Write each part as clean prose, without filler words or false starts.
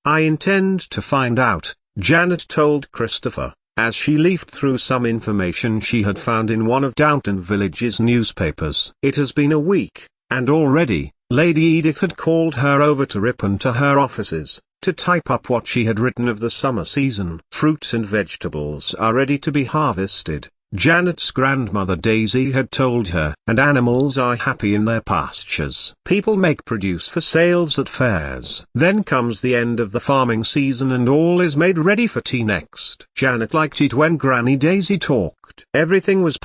I intend to find out, Janet told Christopher, as she leafed through some information she had found in one of Downton Village's newspapers. It has been a week, and already, Lady Edith had called her over to Ripon to her offices, to type up what she had written of the summer season. Fruits and vegetables are ready to be harvested, Janet's grandmother Daisy had told her, and animals are happy in their pastures. People make produce for sales at fairs. Then comes the end of the farming season and all is made ready for tea next. Janet liked it when Granny Daisy talked. Everything was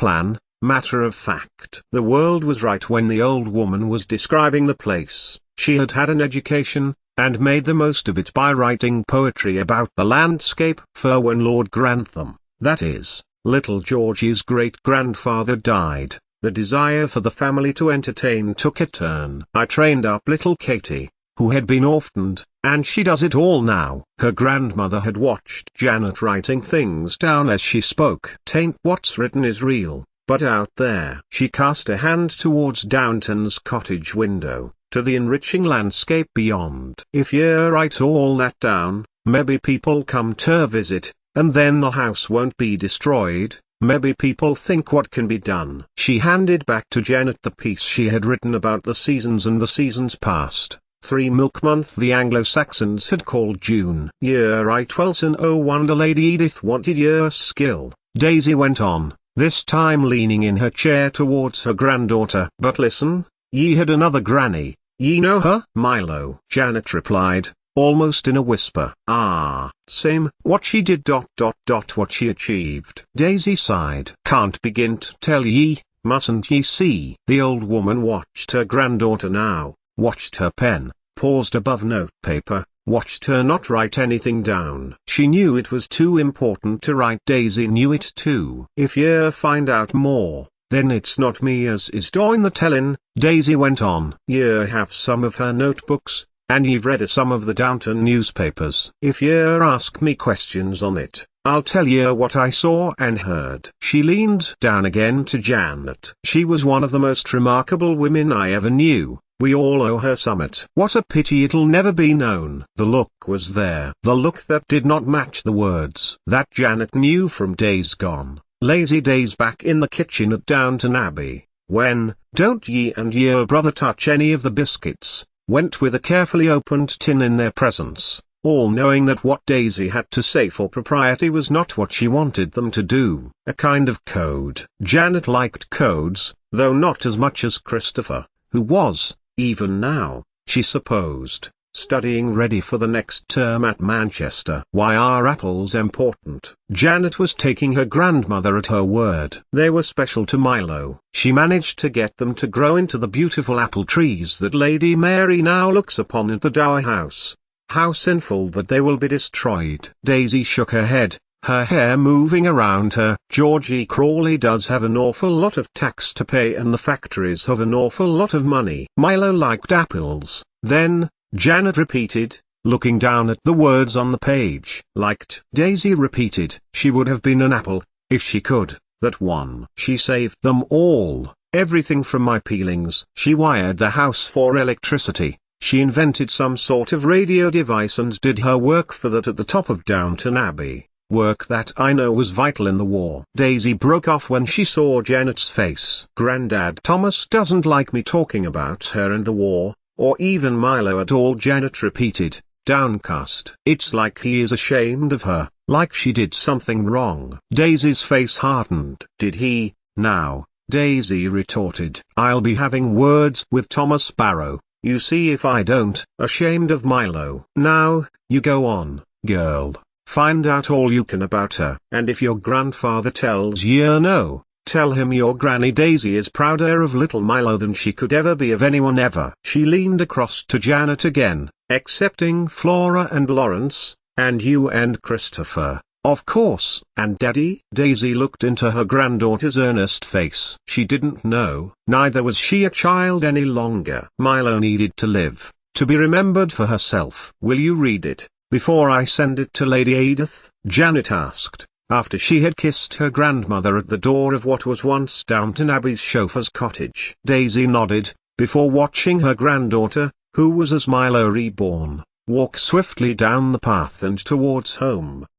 matter of fact. The world was right when the old woman was describing the place. She had had an education, and made the most of it by writing poetry about the landscape. For when Lord Grantham, that is, little George's great-grandfather died, the desire for the family to entertain took a turn. I trained up little Katie, who had been orphaned, and she does it all now. Her grandmother had watched Janet writing things down as she spoke. "'Tain't what's written is real, but out there." She cast a hand towards Downton's cottage window, to the enriching landscape beyond. "If ye write all that down, maybe people come to visit, and then the house won't be destroyed. Maybe people think what can be done." She handed back to Janet the piece she had written about the seasons and the seasons past. 3 milk month the Anglo-Saxons had called June. "Year I 1201 Lady Edith wanted your skill," Daisy went on, this time leaning in her chair towards her granddaughter. "But listen, ye had another granny, ye know her?" "Milo," Janet replied, almost in a whisper. "Ah, same. What she did ... what she achieved." Daisy sighed. "Can't begin to tell ye, mustn't ye see?" The old woman watched her granddaughter now, watched her pen, paused above notepaper, watched her not write anything down. She knew it was too important to write. Daisy knew it too. "If ye find out more, then it's not me as is doing the tellin'," Daisy went on. "Ye have some of her notebooks, and you've read some of the Downton newspapers. If ye ask me questions on it, I'll tell ye what I saw and heard." She leaned down again to Janet. "She was one of the most remarkable women I ever knew. We all owe her summit. What a pity it'll never be known." The look was there. The look that did not match the words. That Janet knew from days gone, lazy days back in the kitchen at Downton Abbey, when, "Don't ye and your brother touch any of the biscuits," went with a carefully opened tin in their presence, all knowing that what Daisy had to say for propriety was not what she wanted them to do. A kind of code. Janet liked codes, though not as much as Christopher, who was, even now, she supposed, studying ready for the next term at Manchester. "Why are apples important?" Janet was taking her grandmother at her word. They were special to Milo. She managed to get them to grow into the beautiful apple trees that Lady Mary now looks upon at the Dower House. How sinful that they will be destroyed. Daisy shook her head, her hair moving around her. "Georgie Crawley does have an awful lot of tax to pay and the factories have an awful lot of money." Milo liked apples. Then, Janet repeated, looking down at the words on the page. "Liked." Daisy repeated. She would have been an apple, if she could, that one. "She saved them all, everything from my peelings." She wired the house for electricity. She invented some sort of radio device and did her work for that at the top of Downton Abbey. Work that I know was vital in the war. Daisy broke off when she saw Janet's face. "Grandad Thomas doesn't like me talking about her and the war, or even Milo at all," Janet repeated, downcast. "It's like he is ashamed of her, like she did something wrong." Daisy's face hardened. "Did he, now?" Daisy retorted. "I'll be having words with Thomas Barrow, you see if I don't." "Ashamed of Milo." "Now, you go on, girl. Find out all you can about her. And if your grandfather tells you no, tell him your Granny Daisy is prouder of little Milo than she could ever be of anyone ever." She leaned across to Janet again. "Excepting Flora and Lawrence, and you and Christopher, of course." "And Daddy?" Daisy looked into her granddaughter's earnest face. She didn't know. Neither was she a child any longer. Milo needed to live, to be remembered for herself. "Will you read it, before I send it to Lady Edith?" Janet asked, after she had kissed her grandmother at the door of what was once Downton Abbey's chauffeur's cottage. Daisy nodded, before watching her granddaughter, who was as Milo reborn, Walk swiftly down the path and towards home.